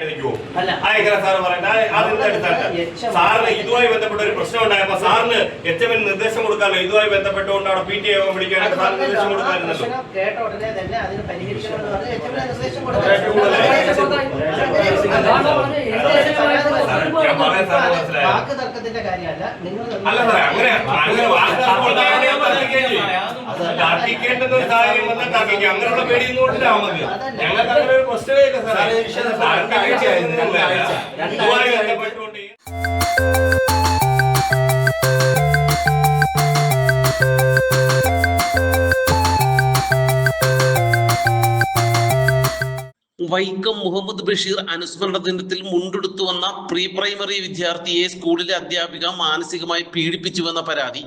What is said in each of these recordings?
പറയാനായിട്ട് നിൽക്കുമോ? എങ്ങനെ സാറ് പറയട്ടെ? അതിന്റെ അടുത്താണ് സാറിന് ഇതുമായി ബന്ധപ്പെട്ട ഒരു പ്രശ്നം ഉണ്ടായപ്പോ സാറിന് HM നിർദ്ദേശം കൊടുക്കാമല്ലോ. ഇതുമായി ബന്ധപ്പെട്ടുകൊണ്ട് അവിടെ PT യോഗം വിളിക്കാനായിട്ട് സാറിന് നിർദ്ദേശം കൊടുക്കാറുണ്ടല്ലോ. കേട്ട ഉടനെ തന്നെ അതിന് പരിഹരിക്കണമെന്ന് പറഞ്ഞ് HM നിർദ്ദേശം വാക്ക് തർക്കത്തിന്റെ കാര്യമല്ല. നിങ്ങൾ അല്ല സാറേ, അങ്ങനെ അങ്ങനെയുള്ള പേടിയൊന്നും കൊണ്ടില്ല നമുക്ക്. ഞങ്ങൾക്ക് അങ്ങനെ ഒരു പ്രശ്നമേ ഇല്ല സാറേ. ഇതുമായി ബന്ധപ്പെട്ടുകൊണ്ട് വൈക്കം മുഹമ്മദ് ബഷീർ അനുസ്മരണ ദിനത്തിൽ മുണ്ടെടുത്തു വന്ന പ്രീ പ്രൈമറി വിദ്യാർത്ഥിയെ സ്കൂളിലെ അധ്യാപിക മാനസികമായി പീഡിപ്പിച്ചുവെന്ന പരാതി.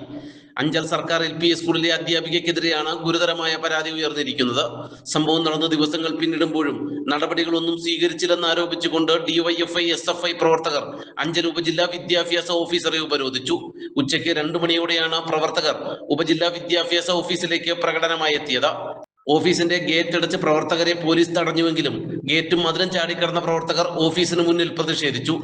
അഞ്ചൽ സർക്കാർ LP സ്കൂളിലെ അധ്യാപികയ്ക്കെതിരെയാണ് ഗുരുതരമായ പരാതി ഉയർന്നിരിക്കുന്നത്. സംഭവം നടന്ന ദിവസങ്ങൾ പിന്നിടുമ്പോഴും നടപടികളൊന്നും സ്വീകരിച്ചില്ലെന്ന് ആരോപിച്ചുകൊണ്ട് DYFI SFI പ്രവർത്തകർ അഞ്ചൽ ഉപജില്ലാ വിദ്യാഭ്യാസ ഓഫീസറെ ഉപരോധിച്ചു. ഉച്ചയ്ക്ക് 2 മണിയോടെയാണ് പ്രവർത്തകർ ഉപജില്ലാ വിദ്യാഭ്യാസ ഓഫീസിലേക്ക് പ്രകടനമായി എത്തിയത്. ഓഫീസിന്റെ ഗേറ്റ് അടച്ച് പ്രവർത്തകരെ പോലീസ് തടഞ്ഞുവെങ്കിലും ഗേറ്റും മതിലും ചാടിക്കടന്ന പ്രവർത്തകർ ഓഫീസിന് മുന്നിൽ പ്രതിഷേധിച്ചു.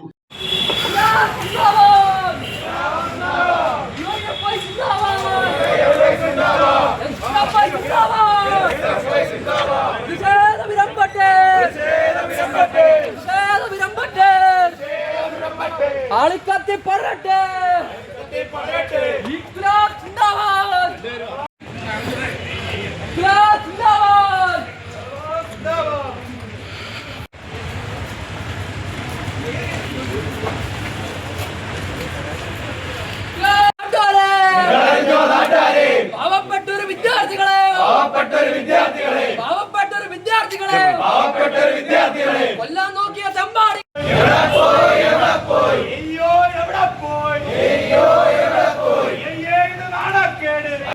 ആളിക്കത്തി പറട്ടെ പാവപ്പെട്ടൊരു വിദ്യാർത്ഥികളെ കൊല്ലാൻ നോക്കിയ തെമ്പാടി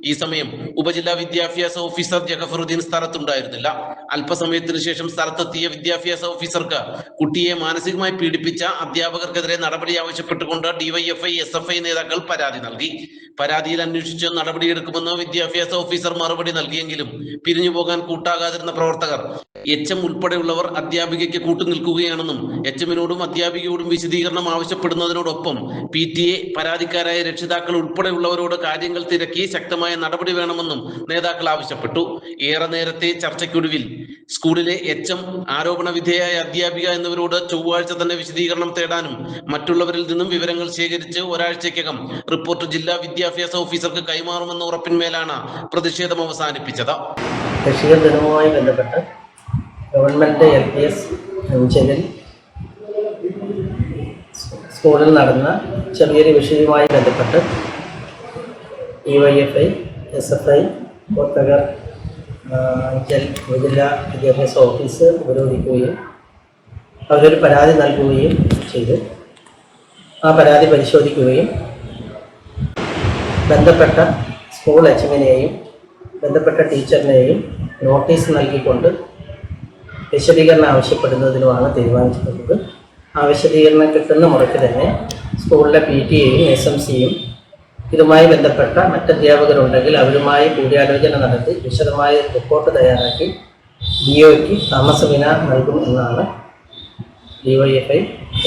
ഈ സമയം ഉപജില്ലാ വിദ്യാഭ്യാസ ഓഫീസർ ജഗഫറുദ്ദീൻ സ്ഥലത്തുണ്ടായിരുന്നില്ല. അല്പസമയത്തിനു ശേഷം സ്ഥലത്തെത്തിയ വിദ്യാഭ്യാസ ഓഫീസർക്ക് കുട്ടിയെ മാനസികമായി പീഡിപ്പിച്ച അധ്യാപകർക്കെതിരെ നടപടി ആവശ്യപ്പെട്ടുകൊണ്ട് DYFI SFI നേതാക്കൾ പരാതി നൽകി. പരാതിയിൽ അന്വേഷിച്ച് നടപടിയെടുക്കുമെന്ന് വിദ്യാഭ്യാസ ഓഫീസർ മറുപടി നൽകിയെങ്കിലും പിരിഞ്ഞു പോകാൻ കൂട്ടാകാതിരുന്ന പ്രവർത്തകർ HM ഉൾപ്പെടെയുള്ളവർ അധ്യാപികയ്ക്ക് കൂട്ടുനിൽക്കുകയാണെന്നും HMനോടും അധ്യാപികയോടും വിശദീകരണം ആവശ്യപ്പെടുന്നതിനോടൊപ്പം PTA, പരാതിക്കാരായ രക്ഷിതാക്കൾ ഉൾപ്പെടെയുള്ളവരോട് കാര്യങ്ങൾ തിരക്കി ശക്തമായ നടപടി വേണമെന്നും നേതാക്കൾ ആവശ്യപ്പെട്ടു. ഏറെ നേരത്തെ ചർച്ചയ്ക്കൊടുവിൽ സ്കൂളിലെ HM, ആരോപണ വിധേയായ അധ്യാപിക എന്നിവരോട് ചൊവ്വാഴ്ച തന്നെ വിശദീകരണം തേടാനും മറ്റുള്ളവരിൽ നിന്നും വിവരങ്ങൾ ശേഖരിച്ച് ഒരാഴ്ചയ്ക്കകം റിപ്പോർട്ട് ജില്ലാ വിദ്യാഭ്യാസ ഓഫീസർക്ക് കൈമാറുമെന്ന ഉറപ്പിന്മേലാണ് പ്രതിഷേധം അവസാനിപ്പിച്ചത്. ബഷീർ ദിനവുമായി ബന്ധപ്പെട്ട് ഗവൺമെന്റ് LPS അഞ്ചലിൽ സ്കൂളിൽ നടന്ന ചെറിയൊരു വിഷയവുമായി ബന്ധപ്പെട്ട് DYFI SFI പ്രവർത്തകർ അഞ്ചൽ ഉപജില്ലാ വിദ്യാഭ്യാസ ഓഫീസ് ഉപരോധിക്കുകയും അവരൊരു പരാതി നൽകുകയും ചെയ്തു. ആ പരാതി പരിശോധിക്കുകയും ബന്ധപ്പെട്ട സ്കൂൾ HMനെയും ബന്ധപ്പെട്ട ടീച്ചറിനെയും നോട്ടീസ് നൽകിക്കൊണ്ട് വിശദീകരണം ആവശ്യപ്പെടുന്നതിനുമാണ് തീരുമാനിച്ചിട്ടുള്ളത്. ആ വിശദീകരണം കിട്ടുന്ന മുറയ്ക്ക് തന്നെ സ്കൂളിലെ PTAയും SMCയും ഇതുമായി ബന്ധപ്പെട്ട മറ്റധ്യാപകരുണ്ടെങ്കിൽ അവരുമായി കൂടിയാലോചന നടത്തി വിശദമായ റിപ്പോർട്ട് തയ്യാറാക്കി DOയ്ക്ക് താമസവിന നൽകും എന്നാണ് DYFI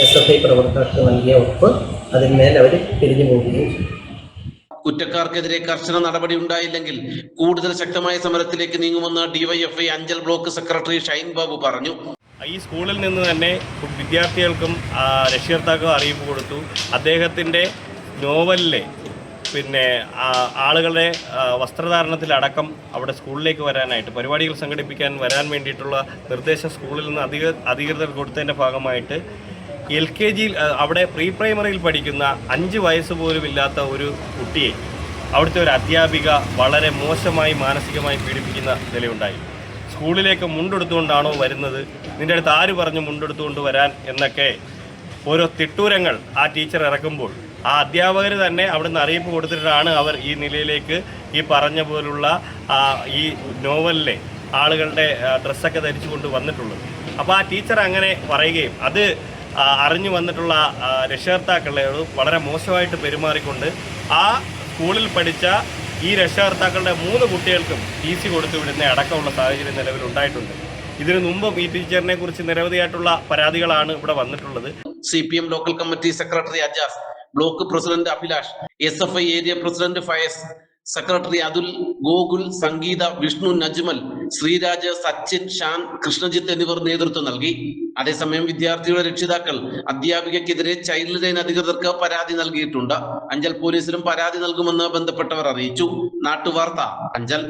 SFI പ്രവർത്തകർക്ക് നൽകിയ ഉറപ്പ്. അതിന്മേൽ അവർ പിരിഞ്ഞു പോവുകയും ചെയ്തു. കുറ്റക്കാർക്കെതിരെ കർശന നടപടി ഉണ്ടായില്ലെങ്കിൽ കൂടുതൽ ശക്തമായ സമരത്തിലേക്ക് നീങ്ങുമെന്ന് DYFI Anchal block secretary Shine Babu പറഞ്ഞു. ഈ സ്കൂളിൽ നിന്ന് തന്നെ വിദ്യാർത്ഥികൾക്കും രക്ഷകർത്താക്കളും അറിയിപ്പ് കൊടുത്തു. അദ്ദേഹത്തിൻ്റെ നോവലിലെ ആളുകളുടെ വസ്ത്രധാരണത്തിലടക്കം അവിടെ സ്കൂളിലേക്ക് വരാനായിട്ട് പരിപാടികൾ സംഘടിപ്പിക്കാൻ വരാൻ വേണ്ടിയിട്ടുള്ള നിർദ്ദേശം സ്കൂളിൽ നിന്ന് അധികൃതർ കൊടുത്തതിൻ്റെ ഭാഗമായിട്ട് LKGയിൽ അവിടെ പ്രീ പ്രൈമറിയിൽ പഠിക്കുന്ന 5 വയസ്സ് പോലും ഇല്ലാത്ത ഒരു കുട്ടിയെ അവിടുത്തെ ഒരു അധ്യാപിക വളരെ മോശമായി മാനസികമായി പീഡിപ്പിക്കുന്ന നിലയുണ്ടായി. സ്കൂളിലേക്ക് മുണ്ടെടുത്തുകൊണ്ടാണോ വരുന്നത്, നിൻ്റെ അടുത്ത് ആര് പറഞ്ഞു മുണ്ടെടുത്തുകൊണ്ട് വരാൻ എന്നൊക്കെ ഓരോ തിട്ടൂരങ്ങൾ ആ ടീച്ചർ ഇറക്കുമ്പോൾ ആ അധ്യാപകർ തന്നെ അവിടുന്ന് അറിയിപ്പ് കൊടുത്തിട്ടാണ് അവർ ഈ നിലയിലേക്ക് ഈ പറഞ്ഞ പോലുള്ള ഈ നോവലിലെ ആളുകളുടെ ഡ്രസ്സൊക്കെ ധരിച്ചുകൊണ്ട് വന്നിട്ടുള്ളത്. അപ്പോൾ ആ ടീച്ചർ അങ്ങനെ പറയുകയും അത് അറിഞ്ഞു വന്നിട്ടുള്ള രക്ഷകർത്താക്കളോട് വളരെ മോശമായിട്ട് പെരുമാറിക്കൊണ്ട് ആ സ്കൂളിൽ പഠിച്ച ഈ രക്ഷകർത്താക്കളുടെ 3 കുട്ടികൾക്കും TC കൊടുത്തു വിടുന്ന അടക്കമുള്ള സാഹചര്യം നിലവിലുണ്ടായിട്ടുണ്ട്. ഇതിനു മുമ്പും ഈ ടീച്ചറിനെ കുറിച്ച് നിരവധിയായിട്ടുള്ള പരാതികളാണ് ഇവിടെ വന്നിട്ടുള്ളത്. CPM local committee secretary Ajas, block president Abhilash, SFI area president Fayas, secretary Athul, Gokul, Sangeetha, Vishnu, Najmal, Sreeraj, Sachin, Shan, Krishnajith എന്നിവർ നേതൃത്വം നൽകി. അതേസമയം വിദ്യാർത്ഥിയുടെ രക്ഷിതാക്കൾ അധ്യാപികയ്ക്കെതിരെ ചൈൽഡ് ലൈൻ അധികൃതർക്ക് പരാതി നൽകിയിട്ടുണ്ട്. അഞ്ചൽ പോലീസിലും പരാതി നൽകുമെന്ന് ബന്ധപ്പെട്ടവർ അറിയിച്ചു. നാട്ടുവാർത്ത, അഞ്ചൽ.